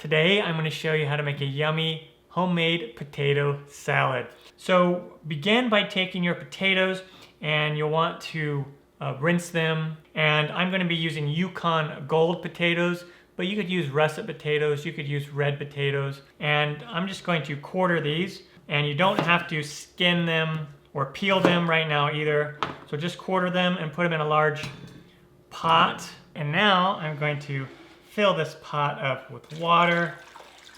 Today I'm going to show you how to make a yummy homemade potato salad. So begin by taking your potatoes and you'll want to rinse them. And I'm going to be using Yukon Gold potatoes, but you could use russet potatoes, you could use red potatoes. And I'm just going to quarter these, and you don't have to skin them or peel them right now either. So just quarter them and put them in a large pot. And now I'm going to fill this pot up with water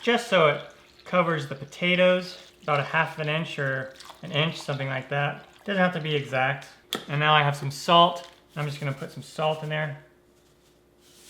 just so it covers the potatoes, about a half an inch or an inch, something like that. Doesn't have to be exact. And now I have some salt. I'm just gonna put some salt in there.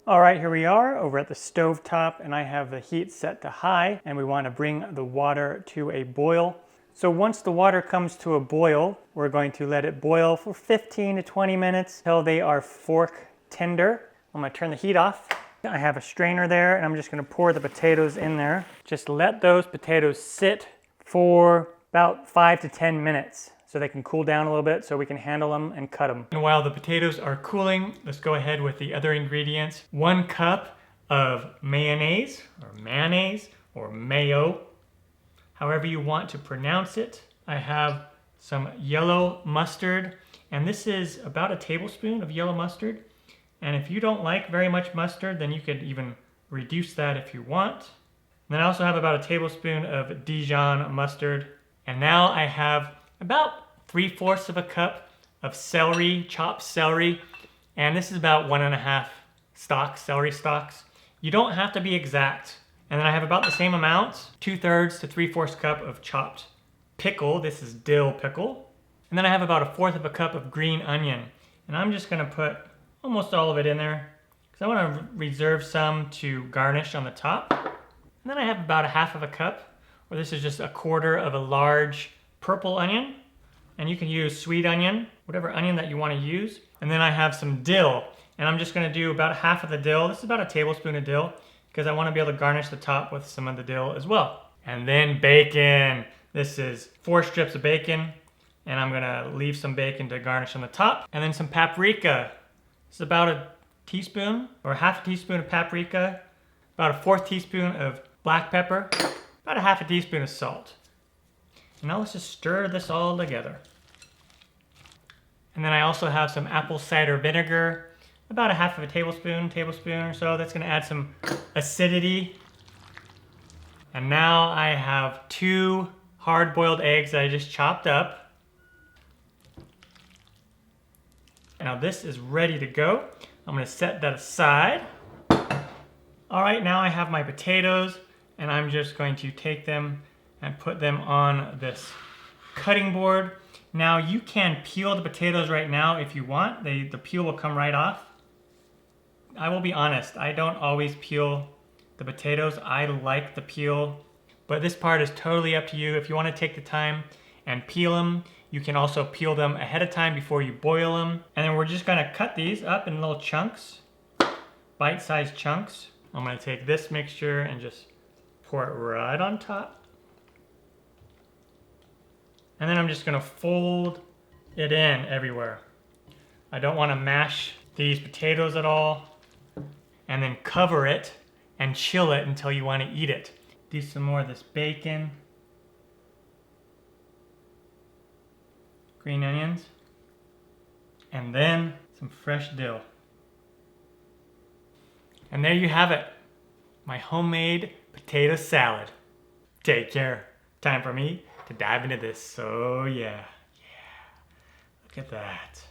All right, here we are over at the stove top, and I have the heat set to high, and we want to bring the water to a boil. So once the water comes to a boil, we're going to let it boil for 15 to 20 minutes until they are fork tender. I'm gonna turn the heat off. I have a strainer there, and I'm just gonna pour the potatoes in there. Just let those potatoes sit for about 5 to 10 minutes so they can cool down a little bit so we can handle them and cut them. And while the potatoes are cooling, let's go ahead with the other ingredients. 1 cup of mayonnaise or mayo, however you want to pronounce it. I have some yellow mustard, and this is about a tablespoon of yellow mustard. And if you don't like very much mustard, then you could even reduce that if you want. And then I also have about a tablespoon of Dijon mustard. And now I have about 3/4 of a cup of celery, chopped celery. And this is about 1.5 stalks, celery stalks. You don't have to be exact. And then I have about the same amount, 2/3 to 3/4 cup of chopped pickle. This is dill pickle. And then I have about 1/4 of a cup of green onion. And I'm just gonna put almost all of it in there because I want to reserve some to garnish on the top. And then I have about 1/2 of a cup, or this is just 1/4 of a large purple onion. And you can use sweet onion, whatever onion that you want to use. And then I have some dill, and I'm just going to do about 1/2 of the dill. This is about a tablespoon of dill because I want to be able to garnish the top with some of the dill as well. And then bacon. This is 4 strips of bacon, and I'm going to leave some bacon to garnish on the top. And then some paprika. It's about a teaspoon or 1/2 teaspoon of paprika, about a 1/4 teaspoon of black pepper, about 1/2 teaspoon of salt. And now let's just stir this all together. And then I also have some apple cider vinegar, about 1/2 of a tablespoon or so. That's gonna add some acidity. And now I have 2 hard-boiled eggs that I just chopped up. Now this is ready to go. I'm gonna set that aside. All right, now I have my potatoes, and I'm just going to take them and put them on this cutting board. Now you can peel the potatoes right now if you want. The peel will come right off. I will be honest, I don't always peel the potatoes. I like the peel, but this part is totally up to you. If you wanna take the time and peel them, you can also peel them ahead of time before you boil them. And then we're just gonna cut these up in little chunks, bite-sized chunks. I'm gonna take this mixture and just pour it right on top. And then I'm just gonna fold it in everywhere. I don't wanna mash these potatoes at all. And then cover it and chill it until you wanna eat it. Do some more of this bacon. Green onions, and then some fresh dill. And there you have it, my homemade potato salad. Take care. Time for me to dive into this. So yeah, look at that.